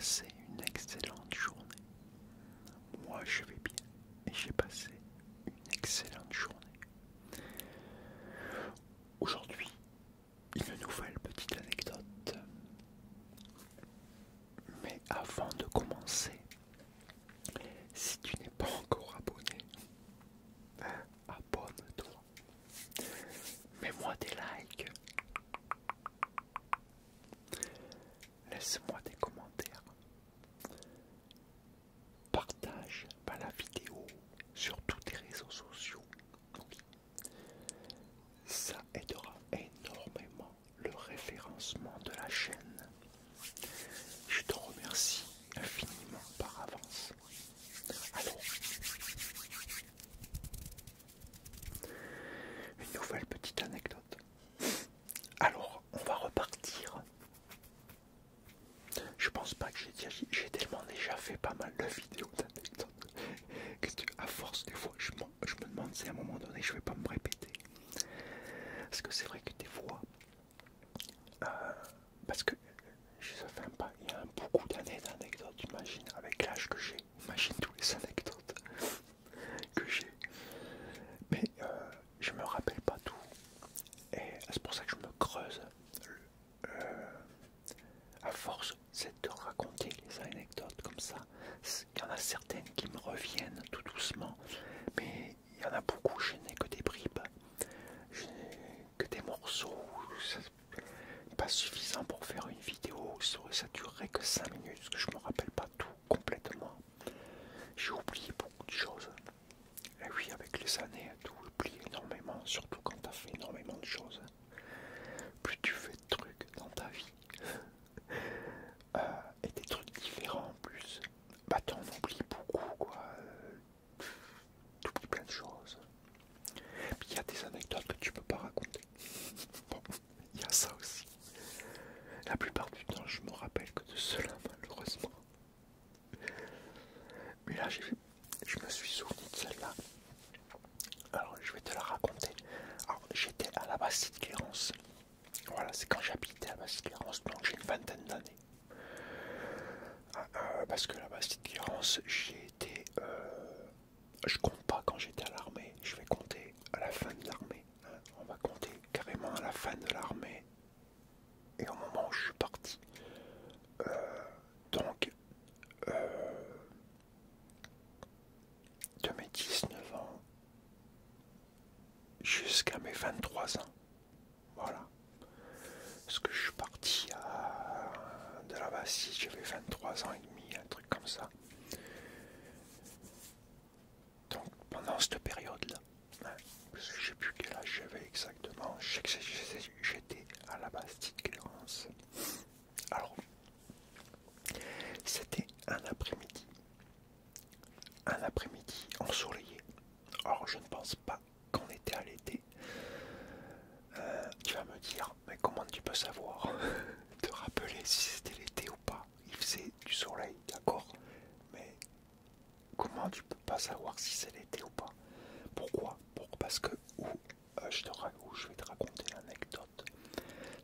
passé une excellente journée. Moi, je vais bien et j'ai passé une excellente journée. Aujourd'hui, une nouvelle petite anecdote. Mais avant de commencer, si tu n'es pas encore abonné, abonne-toi. Mets-moi des likes. Laisse-moi des commentaires. Partage la vidéo sur tous tes réseaux sociaux. Oui. Ça aidera énormément le référencement de la chaîne. Je te remercie infiniment par avance. Alors, une nouvelle petite anecdote. Alors, on va repartir. Je pense pas que j'ai tellement déjà fait pas mal de vidéos d'anecdotes que à force des fois je me demande si à un moment donné je vais pas me répéter. Parce que c'est vrai que des fois, parce que ça fait il y a beaucoup d'années d'anecdotes, imagine, avec l'âge que j'ai, imagine tous les anecdotes que j'ai. Mais je me rappelle pas tout. Et c'est pour ça que je me creuse. À force, c'est de raconter les anecdotes comme ça. Il y en a certaines qui me reviennent tout doucement, mais il y en a beaucoup, je n'ai que des bribes, je n'ai que des morceaux. Pas suffisant pour faire une vidéo, ça durerait que 5 minutes, parce que je me rappelle pas tout complètement. J'ai oublié beaucoup de choses. Et oui, avec les années, tu oublies énormément, surtout quand tu as fait énormément de choses. Plus tu fais de trucs dans ta vie, et des trucs différents en plus, bah t'en oublies beaucoup, quoi. T'oublies plein de choses. Puis il y a des anecdotes que tu peux pas raconter. Bon, il y a ça aussi. La plupart du temps, je me rappelle que de cela, malheureusement. Mais là, je me suis souvenu de celle-là. Alors, je vais te la raconter. Alors, j'étais à la Bastide-Clérance. Voilà, c'est quand j'habitais à la Bastide-Clérance, donc j'ai une vingtaine d'années. Parce que la Bastide-Clérance, j'y étais. Je compte pas quand j'étais à l'armée, je vais compter à la fin de l'armée. On va compter carrément à la fin de l'armée et au moment où je suis parti. Donc, de mes 19 ans jusqu'à mes 23 ans. Voilà. Parce que je suis parti de la Bastide, j'avais 23 ans et demi, un truc comme ça. Donc, pendant cette période-là, je sais plus quel âge j'avais exactement, je sais que j'étais à la Bastide-Clérance. Alors, c'était un après-midi ensoleillé. Alors, je ne pense pas qu'on était à l'été. Tu vas me dire, mais comment tu peux savoir, te rappeler si c'était l'été ou pas? Il faisait du soleil, d'accord, mais comment tu peux pas savoir si c'est l'été ou pas? Pourquoi? Parce que je vais te raconter l'anecdote.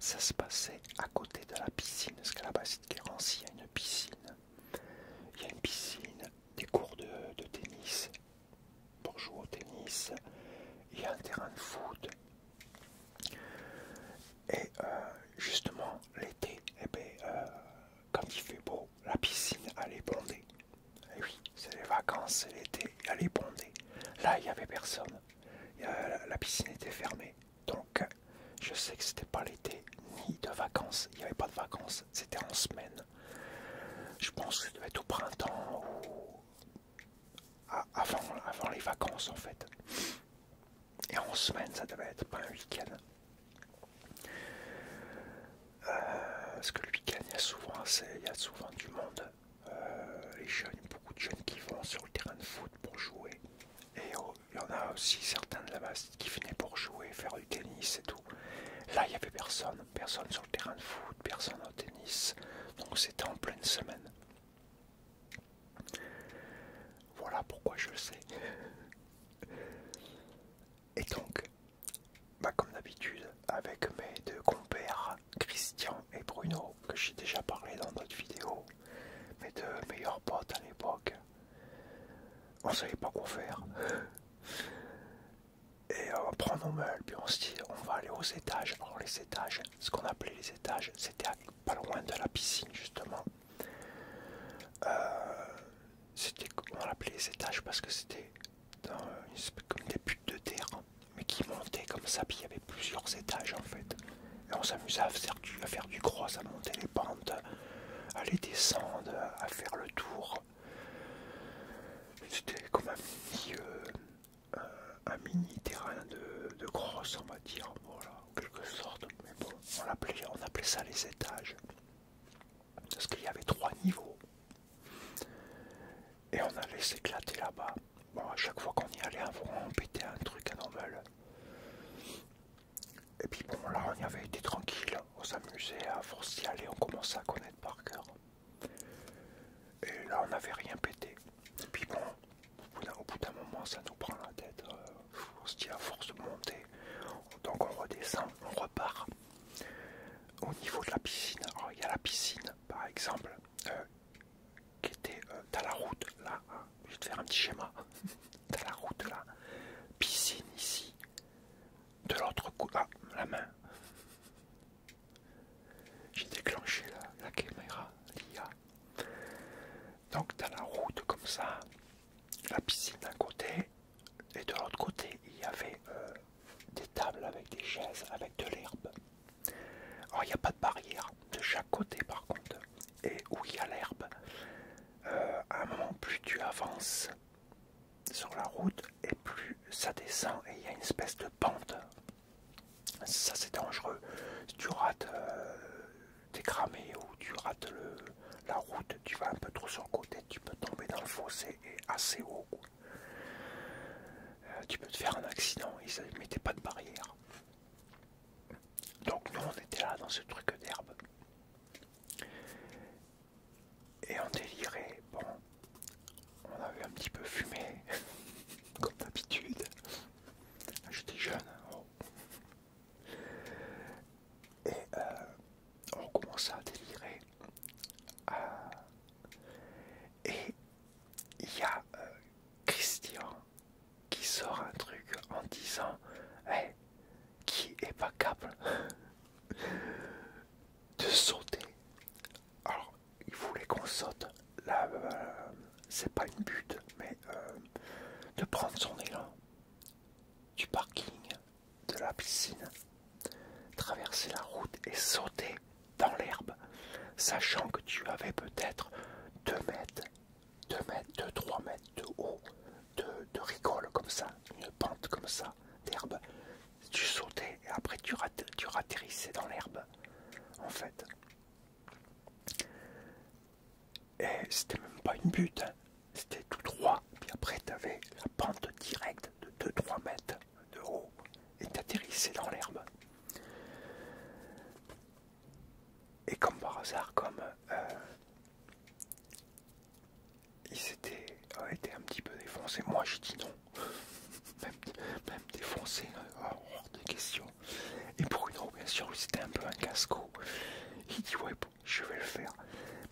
Ça se passait à côté de la piscine, parce qu'à la Bastide-Clérance, il y a une piscine. Il y a une piscine, des cours de tennis pour jouer au tennis. Il y a un terrain de foot. Et justement, l'été, quand il fait beau, la piscine, elle est bondée. Et oui, c'est les vacances, c'est l'été, elle est bondée. Là, il n'y avait personne. La piscine était fermée. Donc, je sais que c'était pas l'été, ni de vacances. Il n'y avait pas de vacances, c'était en semaine. Je pense que ça devait être au printemps ou avant les vacances, en fait. Et en semaine, ça devait être pas un week-end. Parce que le week-end, il y a souvent du monde. Les jeunes, beaucoup de jeunes qui vont sur le terrain de foot pour jouer. Et il y en a aussi certains de là-bas qui venaient pour jouer, faire du tennis et tout. Là, il n'y avait personne. Personne sur le terrain de foot, personne au tennis. Donc c'était en pleine semaine. Voilà pourquoi je le sais. Et donc, comme d'habitude, avec mes deux compères, Christian et Bruno, que j'ai déjà parlé dans d'autres vidéos, on savait pas quoi faire. Et on prend nos meubles, puis on se dit, on va aller aux étages. Alors les étages, ce qu'on appelait les étages, c'était pas loin de la piscine justement. On l'appelait les étages parce que c'était comme des buttes de terre, mais qui montaient comme ça, puis il y avait plusieurs étages en fait. Et on s'amusait à faire du cross, à monter les pentes, à les descendre, à faire le tour. C'était comme un mini terrain de cross, on va dire, voilà, en quelque sorte. Mais bon, on appelait ça les étages. Parce qu'il y avait 3 niveaux. Et on allait s'éclater là-bas. Bon, à chaque fois qu'on y allait, on pétait un truc à normal. Et puis bon, là, on y avait été tranquille. On s'amusait, à force d'y aller, on commençait à connaître par cœur. Et là, on n'avait rien pété. Et puis bon, au bout d'un moment, ça nous prend la tête. On se dit à force de monter. Donc on redescend, on repart. Au niveau de la piscine, alors il y a la piscine, par exemple, qui était dans la route, là. Je vais te faire un petit schéma. Dans la route, là. Piscine ici. De l'autre côté, la main. J'ai déclenché la caméra, l'IA. Donc dans la route comme ça, la piscine d'un côté, et de l'autre côté, il y avait des tables avec des chaises, avec de l'herbe. Alors il n'y a pas de barrière de chaque côté par contre. Et où il y a l'herbe, à un moment plus tu avances sur la route et plus ça descend et il y a une espèce de pente. Ça c'est dangereux. Si tu rates, t'es cramé ou tu rates la route, tu vas un peu trop sur le côté, tu peux tomber dans le fossé et assez haut. Tu peux te faire un accident, ils ne mettaient pas de barrière. Donc nous on était là dans ce truc d'herbe. Et on délirait, bon, on avait un petit peu fumé, comme d'habitude. J'étais jeune. Oh. Et on commençait à délirer. Et il y a Christian qui sort un truc en disant hey, qui est pas capable de sauter. Alors, il voulait qu'on saute. Là, c'est pas une butte, mais de prendre son élan du parking de la piscine, traverser la route et sauter dans l'herbe, sachant que tu avais peut-être 2 mètres, 3 mètres de haut, de rigole comme ça, une pente comme ça, d'herbe. Tu sautais et après tu ratterrissais dans l'herbe, en fait. Et c'était même pas une butte, hein. C'était tout droit. Puis après, tu avais la pente directe de 2-3 mètres de haut et tu atterrissais dans l'herbe. Et comme par hasard, comme ils étaient un petit peu défoncés, moi j'ai dit non. même défoncé, hors de question. Et Bruno, bien sûr, c'était un peu un casco. Il dit ouais, bon, je vais le faire.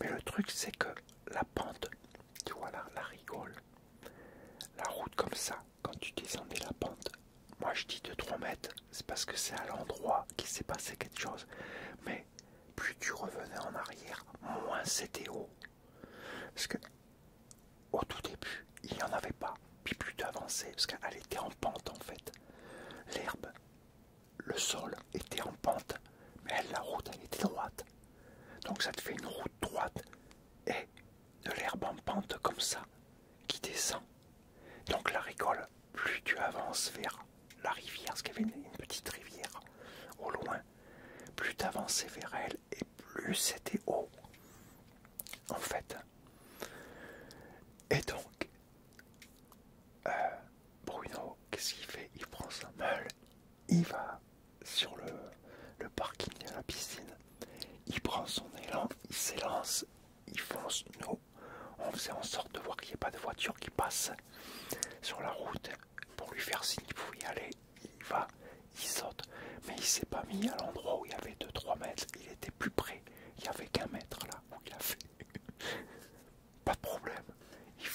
Mais le truc, c'est que la pente, tu vois, la rigole, la route comme ça, quand tu descendais la pente, moi je dis 2-3 mètres, c'est parce que c'est à l'endroit qu'il s'est passé quelque chose. Mais plus tu revenais en arrière, moins c'était haut. Parce que au tout début, il n'y en avait pas. Puis plus tu avançais, parce qu'elle était en pente en fait. L'herbe, le sol était en pente, mais elle, la route, elle était droite. Donc ça te fait une route droite et de l'herbe en pente comme ça, qui descend. Donc la rigole, plus tu avances vers la rivière, parce qu'il y avait une petite rivière au loin, plus tu avançais vers elle et plus c'était haut. En fait. Et donc, Bruno, qu'est-ce qu'il fait? Il prend sa meule, il va sur le parking de la piscine, il prend son élan, il s'élance, il fonce. Nous, on faisait en sorte de voir qu'il n'y ait pas de voiture qui passe sur la route pour lui faire signe qu'il pouvait y aller. Il va, il saute, mais il s'est pas mis à l'endroit où il y avait 2-3 mètres, il était plus près, il y avait qu'1 mètre là où il a fait. Pas de problème, il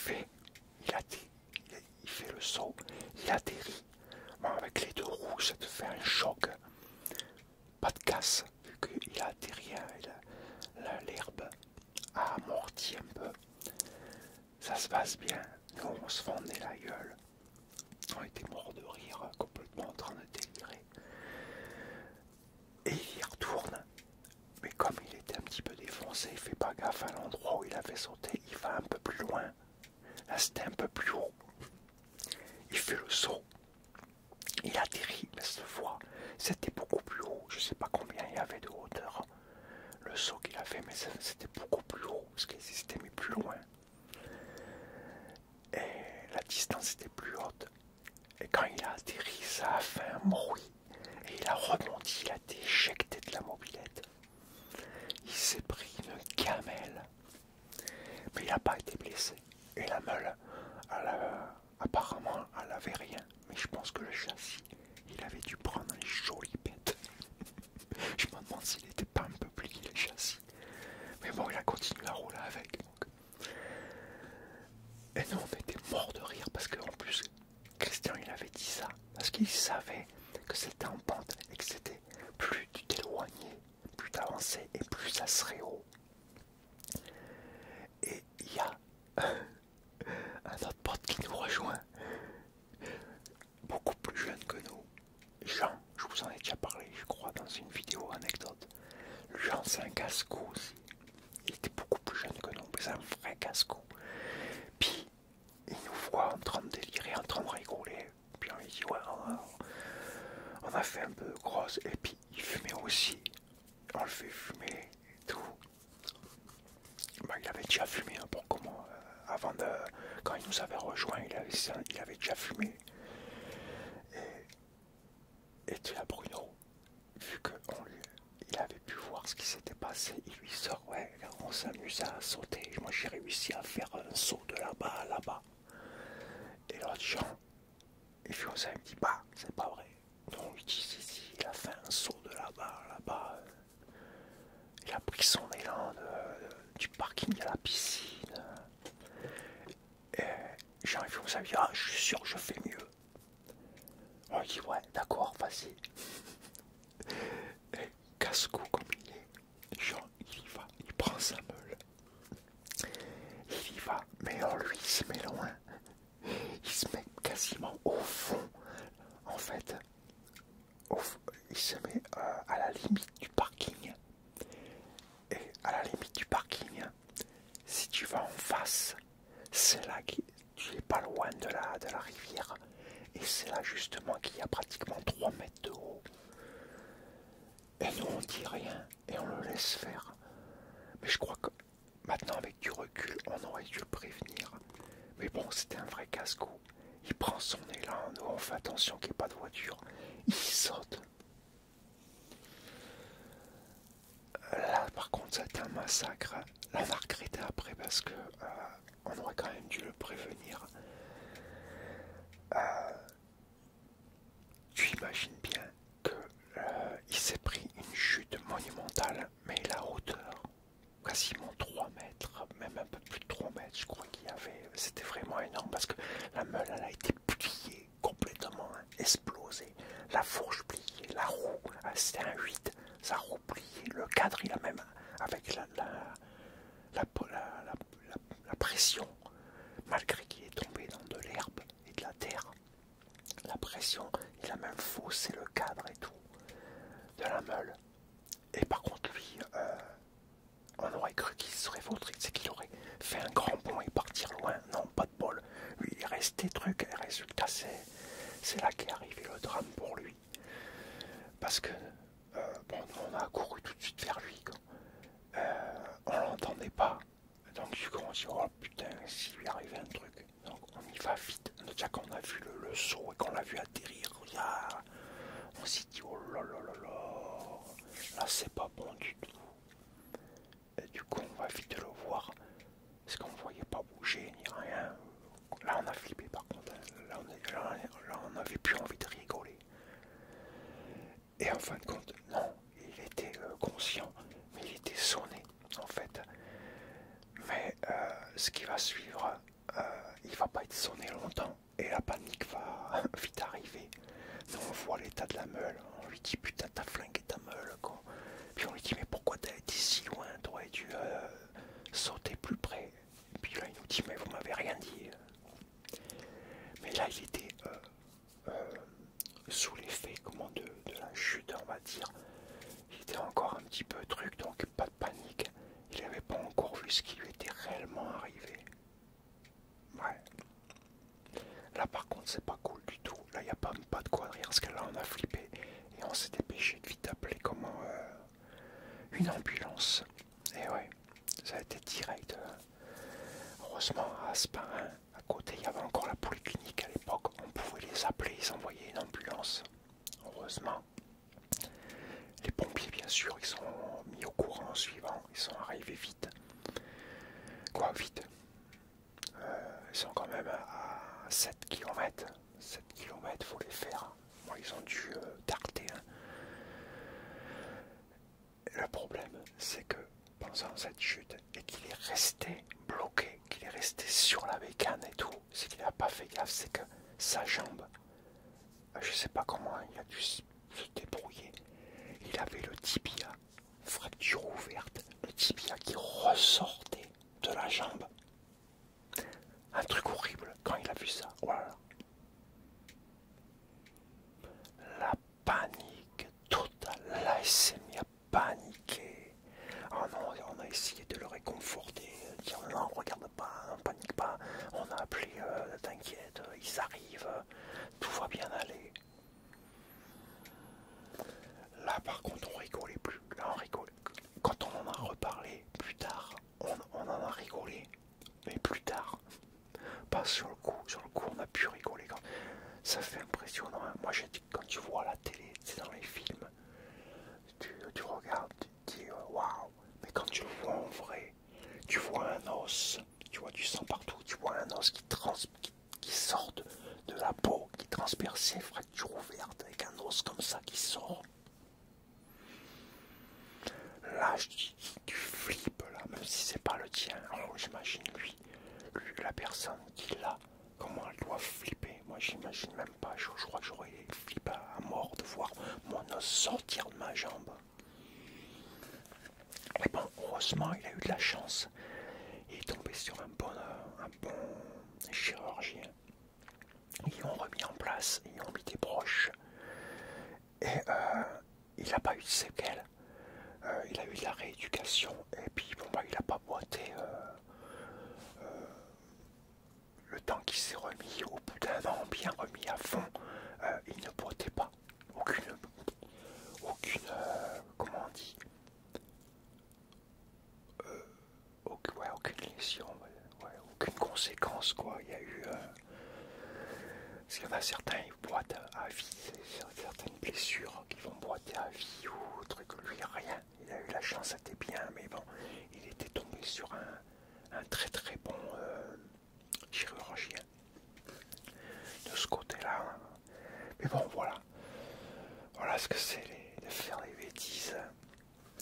passe bien. Nous, on se fendait la gueule. On était morts de rire, complètement en train de délirer. Et il y retourne. Mais comme il était un petit peu défoncé, il fait pas gaffe à l'endroit où il avait sauté. Il va un peu plus loin. Là, c'était un peu plus haut. Il fait le saut. Il atterrit, mais cette fois, c'était beaucoup plus haut. Je sais pas combien il y avait de hauteur. Le saut qu'il a fait, mais c'était beaucoup plus haut, parce qu'il s'était mis plus loin. Et la distance était plus haute. Et quand il a atterri, ça a fait un bruit. Et il a rebondi, il a été éjecté de la mobilette. Il s'est pris une gamelle. Mais il n'a pas été blessé. Et la meule, apparemment, elle avait rien. Mais je pense que le châssis, il avait dû prendre une jolie bête. Je me demande s'il n'était pas un peu plié le châssis. Mais bon, il a continué à rouler avec. Donc. Et nous, on était morts de rire parce qu'en plus, Christian, il avait dit ça. Parce qu'il savait que c'était en pente et que c'était plus tu t'éloignais, plus t'avançais et plus ça serait haut. Et il y a un autre pote qui nous rejoint, beaucoup plus jeune que nous. Jean, je vous en ai déjà parlé, je crois, dans une vidéo anecdote. Jean, c'est un casse-cou aussi. Il était beaucoup plus jeune que nous, mais c'est un vrai casse-cou. Puis, il nous voit en train de délirer, en train de rigoler. Puis on lui dit, ouais, on a fait un peu grosse. Et puis, il fumait aussi. On le fait fumer et tout. Bah, il avait déjà fumé, hein, pour comment, quand il nous avait rejoint, il avait déjà fumé. Et tu as Bruno, vu il avait pu voir ce qui s'était passé, il lui sort, ouais, on s'amuse à sauter. Moi j'ai réussi à faire un saut de là-bas à là-bas. Et l'autre Jean, il fait ça, il me dit, bah, c'est pas vrai. Donc on lui dit, si, il a fait un saut de là-bas à là-bas. Il a pris son élan du parking à la piscine. Et Jean, il fait ça, il dit, ah, je suis sûr que je fais mieux. On lui dit, ouais, d'accord, vas-y. Et casse-cou comme il est, Jean, il y va, il prend sa meule. Il y va, mais alors lui, il se met loin. Il se met quasiment au fond. En fait, il se met à la limite du parking. Et à la limite du parking, si tu vas en face, c'est là que tu es pas loin de la rivière. Et c'est là justement qu'il y a pratiquement 3 mètres de haut. Et nous on dit rien et on le laisse faire. Mais je crois que maintenant avec du recul on aurait dû le prévenir. Mais bon, c'était un vrai casse-cou. Il prend son élan, nous on fait attention qu'il n'y ait pas de voiture. Il saute. Là par contre c'était un massacre. Là on a regretté après parce que on aurait quand même dû le prévenir. Tu imagines bien que il s'est pris une chute monumentale, mais la hauteur, quasiment 3 mètres, même un peu plus de 3 mètres, je crois qu'il y avait, c'était vraiment énorme parce que la meule elle a été pliée complètement, hein, explosée, la fourche pliée, la roue, c'était un 8, sa roue pliée, le cadre il a même, avec la pression, malgré qu'il est tombé dans de l'herbe et de la terre, la pression, il a même faussé le cadre et tout de la meule. Et par contre lui, on aurait cru qu'il serait vautré, c'est qu'il aurait fait un grand bond et partir loin. Non, pas de bol. Lui, il est resté truc, et résultat, c'est là qu'est arrivé le drame pour lui. Parce que, bon, nous, on a couru tout de suite vers lui. On l'entendait pas. Donc, du coup, on dit, oh putain, s'il lui arrivait un truc. Donc, on y va vite. Déjà, quand on a vu le saut et qu'on l'a vu atterrir, on s'est dit, oh là là là là, là, c'est pas bon du tout. Et du coup, on va vite le voir. Parce qu'on ne voyait pas bouger ni rien. Là, on a flippé par contre. Là, on n'avait plus envie de rigoler. Et en fin de compte, non, il était conscient, mais il était sonné, en fait. Mais ce qui va suivre, il va pas être sonné longtemps. Et la panique va vite arriver. Nous, on voit l'état de la meule. On lui dit, putain, t'as flingué ta meule, quoi. Puis on lui dit, mais pourquoi t'as été si loin? T'aurais dû sauter plus près. Et puis là, il nous dit, mais vous m'avez rien dit. Mais là, il était sous l'effet de la chute, on va dire. Il était encore un petit peu truc, donc pas de panique. Il n'avait pas encore vu ce qui lui était réellement arrivé. Ouais. Là par contre c'est pas cool du tout. Là il n'y a pas de quoi de rire parce que là on a flippé et on s'est dépêché de vite appeler une ambulance. Et ouais, ça a été direct. Heureusement à Aspin, à côté il y avait encore la polyclinique à l'époque. On pouvait les appeler, ils envoyaient une ambulance. Heureusement. Les pompiers bien sûr ils sont mis au courant en suivant. Ils sont arrivés vite. Quoi vite? Ils sont quand même à 7 km. 7 km, faut les faire. Moi, ils ont dû tarder. Hein. Le problème, c'est que pendant cette chute, et qu'il est resté bloqué, qu'il est resté sur la bécane et tout, c'est qu'il n'a pas fait gaffe, c'est que sa jambe, je sais pas comment il a dû se débrouiller. Il avait le tibia, fracture ouverte, le tibia qui ressortait de la jambe. Un truc horrible quand il a vu ça. Voilà. La panique totale. Là, il s'est mis à paniquer. Oh non, on a essayé de le réconforter, dire non, regarde pas, ne panique pas. On a appelé, t'inquiète, ils arrivent, tout va bien aller. Là, par contre, on rigolait plus. Là, on rigolait. Quand on en a reparlé plus tard, on en a rigolé. Mais plus tard. Pas sur le coup on a pu rigoler quand ça fait impressionnant. Hein. Moi j'ai dit quand tu vois la télé, c'est dans les films, tu regardes, tu te dis waouh, mais quand tu le vois en vrai, tu vois un os, tu vois du sang partout, tu vois un os qui sort de la peau, qui transperce, fracture ouverte avec un os comme ça qui sort. Là je dis, tu flippes là, même si c'est pas le tien. Alors j'imagine lui, la personne qui l'a, comment elle doit flipper. Moi j'imagine même pas, je crois que j'aurais flippé à mort de voir mon os sortir de ma jambe. Mais bon, heureusement il a eu de la chance. Il est tombé sur un bon chirurgien. Ils l'ont remis en place, ils ont mis des broches. Et il n'a pas eu de séquelles. Il a eu de la rééducation. Et puis bon bah il n'a pas boité. Le temps qu'il s'est remis, au bout d'un an bien remis à fond, il ne boitait pas. Aucune comment on dit, aucune lésion, aucune conséquence quoi. Il y a eu, parce qu'il y en a certains ils boitent à vie, certaines blessures qui vont boiter à vie ou truc, lui rien. Il a eu la chance, c'était bien, mais bon, il était tombé sur un très très bon chirurgien de ce côté-là. Mais bon, voilà ce que c'est de faire des bêtises.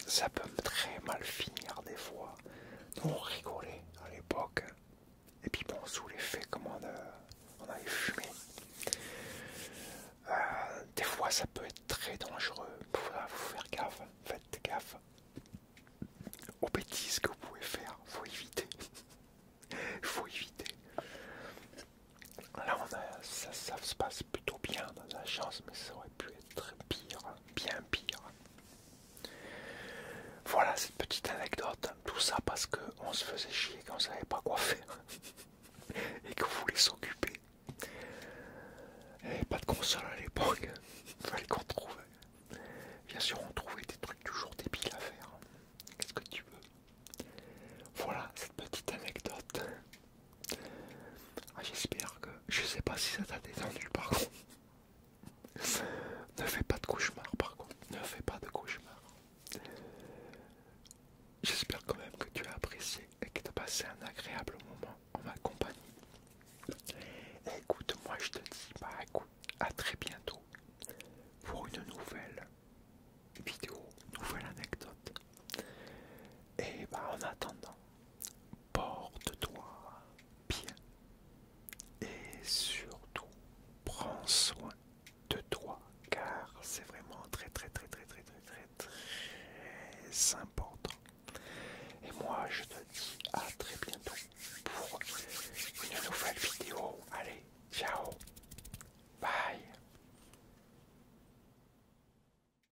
Ça peut très mal finir des fois. Nous on rigolait à l'époque. Et puis bon, sous l'effet comme on avait fumé. Des fois ça peut être très dangereux. Il faut faire gaffe. Faites gaffe aux bêtises que vous pouvez faire. Faut éviter. Faut éviter. Là ça se passe plutôt bien, on a de la chance, mais ça aurait pu être pire, bien pire. Voilà cette petite anecdote, tout ça parce qu'on se faisait chier, qu'on savait pas quoi faire et qu'on voulait s'occuper. Il n'y avait pas de console à l'époque, il fallait qu'on trouve. Bien sûr on trouvait des trucs toujours débiles à faire. Qu'est-ce que tu veux? Voilà cette petite anecdote. J'espère que... Je sais pas si ça t'a détendu par contre. Ne fais pas de cauchemar par contre. Ne fais pas de cauchemar. J'espère quand même que tu as apprécié et que tu as passé un agréable moment en ma compagnie. Et écoute, moi je te dis, à très bientôt pour une nouvelle vidéo, nouvelle anecdote. Et en attendant, porte-toi bien et